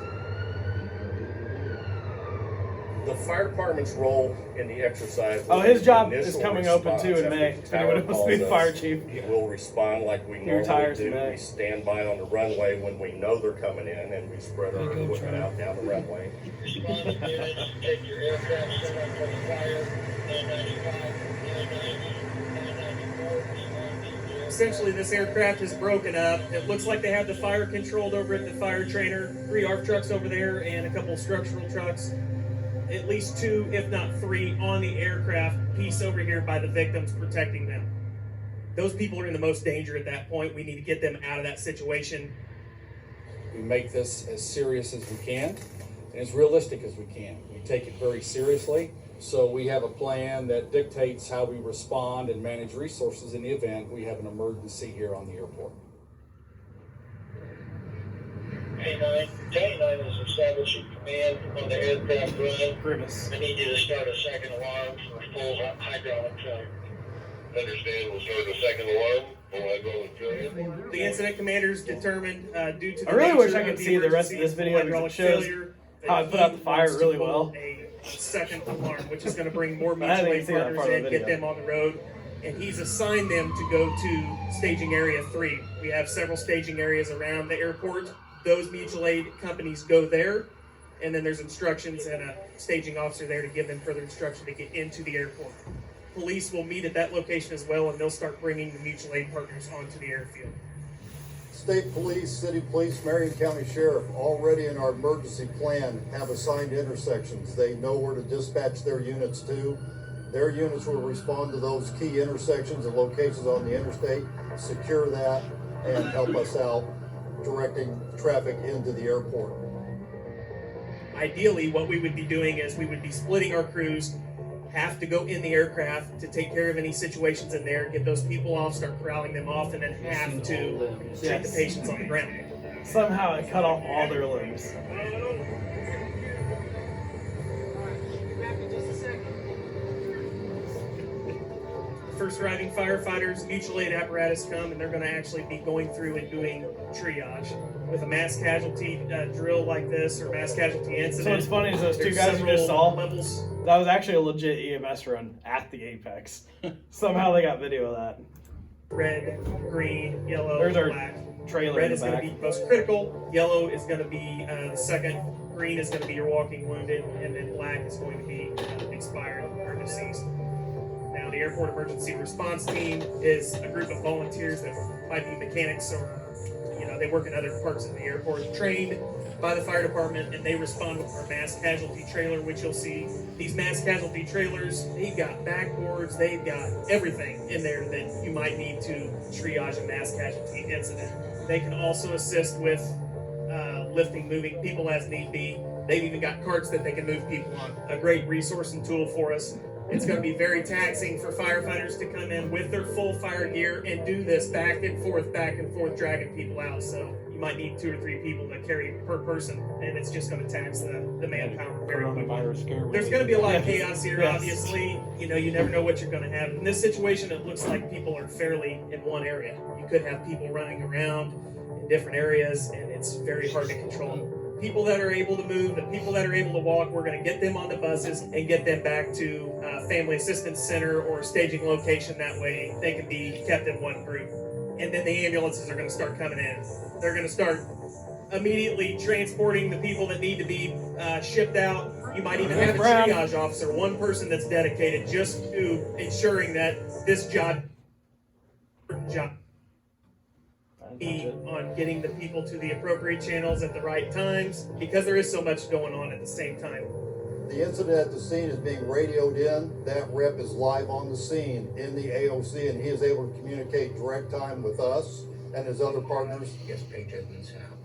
The fire department's role in the exercise. Oh, his job is coming open too in May. If anyone wants to be the fire chief. It will respond like we normally retires in do. May. We stand by on the runway when we know they're coming in, and we spread our equipment out down the runway. Respond units, take your aircraft set up for the fire, 995, 994. Essentially, this aircraft is broken up. It looks like they have the fire controlled over at the fire trainer, 3 ARF trucks over there, and a couple structural trucks. At least 2, if not 3, on the aircraft piece over here by the victims protecting them. Those people are in the most danger at that point. We need to get them out of that situation. We make this as serious as we can and as realistic as we can. We take it very seriously, so we have a plan that dictates how we respond and manage resources in the event we have an emergency here on the airport. K9 is establishing command on the aircraft run. Grimace. I need you to start a second alarm for full hydraulic failure. Understand, we'll start a second alarm, full hydraulic failure. The incident commanders determined, due to the I really nature wish I of could the see the rest of emergency this video because it hydraulic shows failure, how I that put out he the fire wants to really pull well. A second alarm, which is going to bring more I hadn't mutual even aid seen that partners part of in, the get video. them on the road, and he's assigned them to go to staging area 3. We have several staging areas around the airport. Those mutual aid companies go there, and then there's instructions and a staging officer there to give them further instruction to get into the airport. Police will meet at that location as well, and they'll start bringing the mutual aid partners onto the airfield. State police, city police, Marion County Sheriff, already in our emergency plan have assigned intersections. They know where to dispatch their units to. Their units will respond to those key intersections and locations on the interstate, secure that, and help us out directing traffic into the airport. Ideally, what we would be doing is we would be splitting our crews, half to go in the aircraft to take care of any situations in there, get those people off, start corralling them off, and then half to treat the patients on the ground. Somehow it cut off all their limbs. First arriving firefighters, mutual aid apparatus come, and they're going to actually be going through and doing triage with a mass casualty drill like this, or mass casualty incident. So what's funny is those 2 There's guys you just several saw, levels. that was actually a legit EMS run at the Apex. Somehow they got video of that. Red, green, yellow, There's our black. trailer Red in the is going to back. be most critical. Yellow is going to be the second. Green is going to be your walking wounded, and then black is going to be expired or deceased. Now, the airport emergency response team is a group of volunteers that might be mechanics or, they work in other parts of the airport, trained by the fire department, and they respond with our mass casualty trailer, which you'll see. These mass casualty trailers, they've got backboards, they've got everything in there that you might need to triage a mass casualty incident. They can also assist with lifting, moving people as need be. They've even got carts that they can move people on. A great resource and tool for us. It's going to be very taxing for firefighters to come in with their full fire gear and do this back and forth, dragging people out. So you might need 2 or 3 people to carry per person, and it's just going to tax the manpower very quickly. There's going to be a lot of chaos here, obviously. You know, you never know what you're going to have. In this situation, it looks like people are fairly in one area. You could have people running around in different areas, and it's very hard to control. People that are able to move, the people that are able to walk, we're going to get them on the buses and get them back to Family Assistance Center or staging location. That way they can be kept in one group. And then the ambulances are going to start coming in. They're going to start immediately transporting the people that need to be shipped out. You might even have a triage officer, one person that's dedicated just to ensuring that this job on getting the people to the appropriate channels at the right times, because there is so much going on at the same time. The incident at the scene is being radioed in. That rep is live on the scene in the AOC, and he is able to communicate direct time with us and his other partners.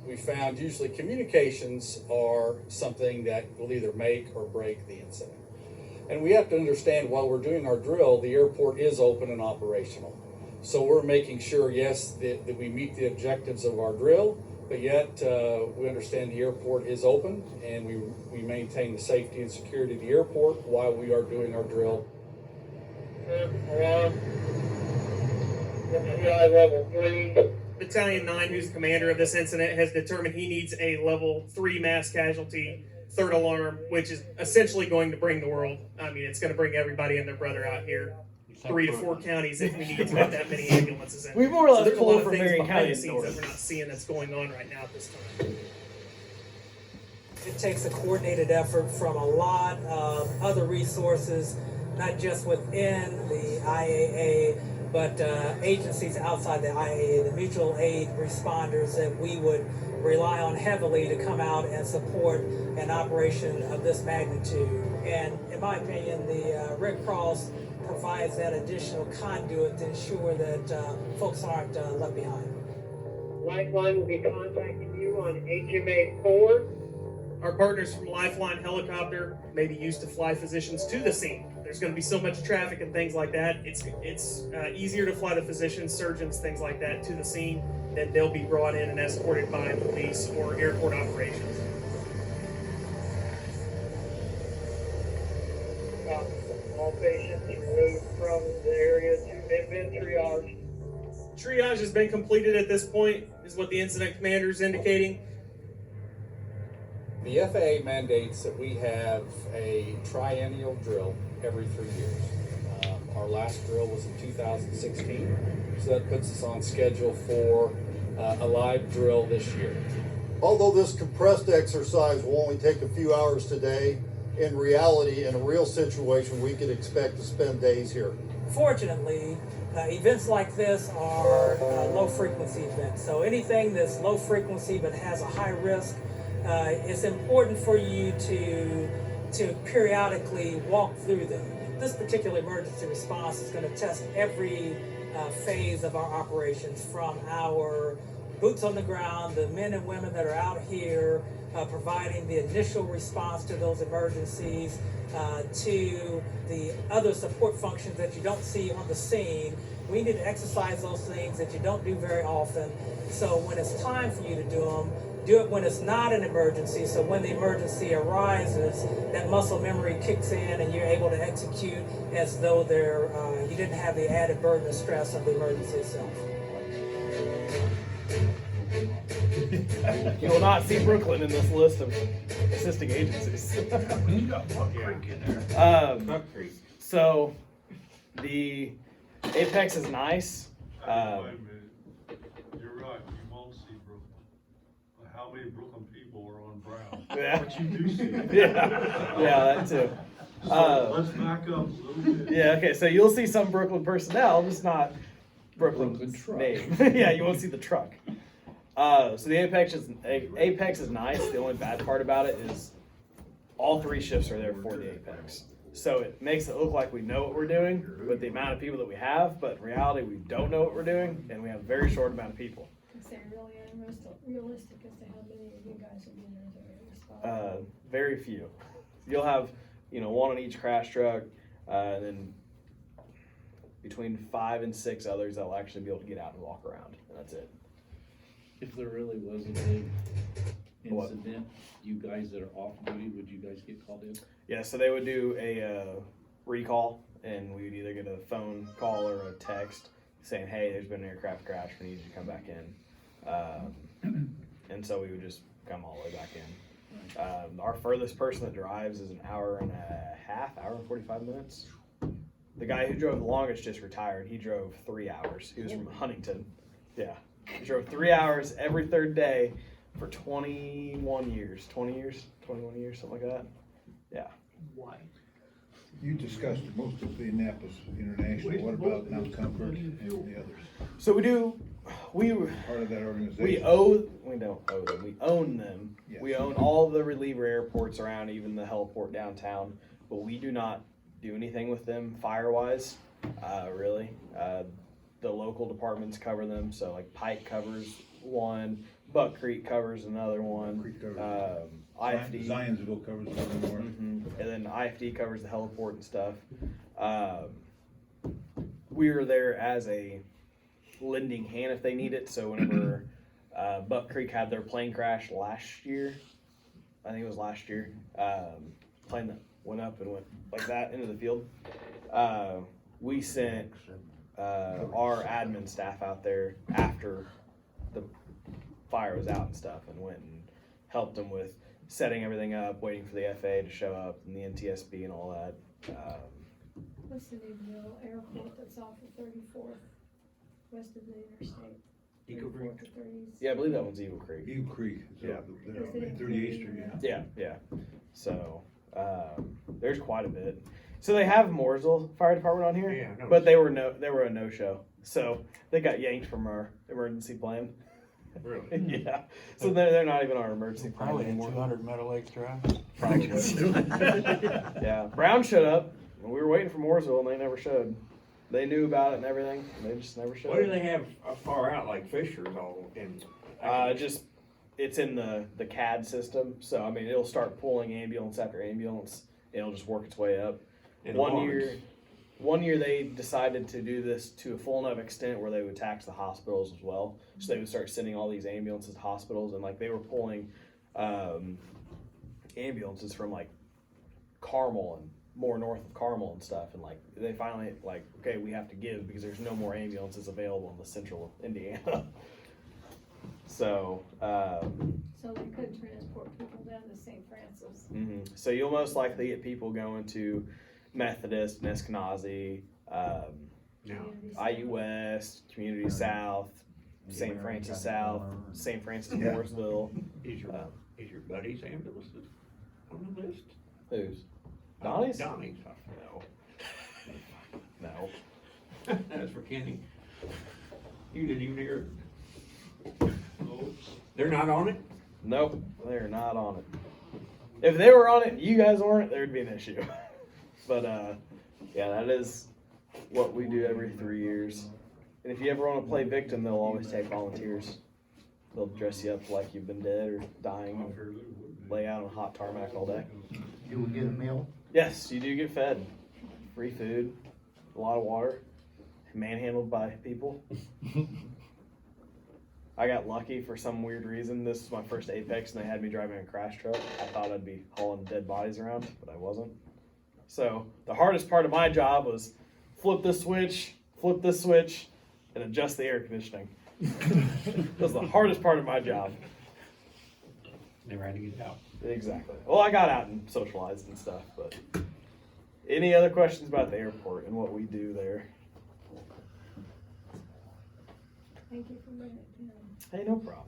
We found usually communications are something that will either make or break the incident. And we have to understand, while we're doing our drill, the airport is open and operational. So we're making sure, yes, that we meet the objectives of our drill, but yet we understand the airport is open, and we maintain the safety and security of the airport while we are doing our drill. Battalion 9, who's the commander of this incident, has determined he needs a level 3 mass casualty, 3rd alarm, which is essentially going to bring the world. I mean, it's going to bring everybody and their brother out here. 3 to 4 counties if we need to get that many ambulances in. We more or less there's a lot pull of from things Marion behind County the scenes that we're not seeing that's going on right now at this time. It takes a coordinated effort from a lot of other resources, not just within the IAA, but agencies outside the IAA, the mutual aid responders that we would rely on heavily to come out and support an operation of this magnitude. And in my opinion, the Red Cross provides that additional conduit to ensure that folks aren't left behind. Lifeline will be contacting you on HMA 4. Our partners from Lifeline Helicopter may be used to fly physicians to the scene. There's going to be so much traffic and things like that. It's easier to fly the physicians, surgeons, things like that to the scene. Then they'll be brought in and escorted by police or airport operations. All patients removed from the area to been triage. Triage has been completed at this point, is what the incident commander is indicating. The FAA mandates that we have a triennial drill every 3 years. Our last drill was in 2016, so that puts us on schedule for a live drill this year. Although this compressed exercise will only take a few hours today, in reality, in a real situation, we could expect to spend days here. Fortunately, events like this are low frequency events. So anything that's low frequency but has a high risk, it's important for you to periodically walk through them. This particular emergency response is going to test every phase of our operations, from our boots on the ground, the men and women that are out here providing the initial response to those emergencies, to the other support functions that you don't see on the scene. We need to exercise those things that you don't do very often. So when it's time for you to do them, do it when it's not an emergency, so when the emergency arises, that muscle memory kicks in and you're able to execute as though you didn't have the added burden of stress of the emergency itself. You will not see Brooklyn in this list of assisting agencies. So the Apex is nice. Wait a minute. You're right, you won't see Brooklyn. How many Brooklyn people are on Brown? Yeah. But you do see it. Yeah, that too. So let's back up a little bit. Yeah, okay, so you'll see some Brooklyn personnel, just not Brooklyn's name. Yeah, you won't see the truck. So the Apex is nice. The only bad part about it is all 3 shifts are there for the Apex. So it makes it look like we know what we're doing with the amount of people that we have, but in reality we don't know what we're doing, and we have a very short amount of people. Is there really realistic as to how many of you guys will be there to respond? Very few. You'll have, 1 on each crash truck. And then between 5 and 6 others that will actually be able to get out and walk around, and that's it. If there really was a big What? incident, you guys that are off duty, would you guys get called in? Yeah, so they would do a recall, and we would either get a phone call or a text saying, hey, there's been an aircraft crash, we need you to come back in. And so we would just come all the way back in. Our furthest person that drives is an hour and a half, hour and 45 minutes. The guy who drove the longest just retired. He drove 3 hours. He was from Huntington. Yeah. He drove 3 hours every third day for 21 years, something like that. Yeah. Why? You discussed most of the Indianapolis International. What about Mount Comfort and the others? So we Part of that organization. we don't owe them. We own them. Yes. We own all the reliever airports around, even the heliport downtown. But we do not do anything with them fire-wise, really. The local departments cover them. So like Pike covers one, Buck Creek covers another one. Creek covers IFD. Zionsville covers a little more. And then IFD covers the heliport and stuff. We were there as a lending hand if they need it. So whenever Buck Creek had their plane crash last year, I think it was last year, plane that went up and went like that into the field, we sent our admin staff out there after the fire was out and stuff, and went and helped them with setting everything up, waiting for the FAA to show up and the NTSB and all that. What's the name of the little airport that's off of 34th, west of the interstate? Eagle Creek. 34th to 30s. Yeah, I believe that one's Eagle Creek. Eagle Creek. Yeah. They're on 38th Street. Yeah. So there's quite a bit. So they have Mooresville Fire Department on here, Yeah, I but they were a no-show. So they got yanked from our emergency plan. Really? Yeah. So they're not even our emergency plan Probably in anymore. 200 Meadow Lakes Drive. Probably. Yeah. Brown showed up. We were waiting for Mooresville, and they never showed. They knew about it and everything, and they just never showed. What do they have far out like Fisher's all in? Just it's in the CAD system. So I mean, it'll start pulling ambulance after ambulance. It'll just work its way up. In One year they decided to do this to a full enough extent where they would tax the hospitals as well. So they would start sending all these ambulances to hospitals, and like they were pulling ambulances from like Carmel and more north of Carmel and stuff, and like they finally like, okay, we have to give because there's no more ambulances available in the central Indiana. So So they could transport people down to St. Francis. So you'll most likely get people going to Methodist, Neskenazi, IU West, Community South, St. Francis South, St. Francis Mooresville. Is your buddy's ambulance on the list? Whose? Donnie's? Donnie's. No. That's for Kenny. You didn't even hear it. They're not on it? Nope, they're not on it. If they were on it and you guys weren't, there'd be an issue. But yeah, that is what we do every 3 years. And if you ever want to play victim, they'll always take volunteers. They'll dress you up like you've been dead or dying and lay out on hot tarmac all day. You would get a meal? Yes, you do get fed. Free food, a lot of water, manhandled by people. I got lucky for some weird reason. This was my first Apex and they had me driving a crash truck. I thought I'd be hauling dead bodies around, but I wasn't. So the hardest part of my job was flip this switch, and adjust the air conditioning. That was the hardest part of my job. Never had to get out. Exactly. Well, I got out and socialized and stuff, but any other questions about the airport and what we do there? Thank you for bringing it down. Hey, no problem.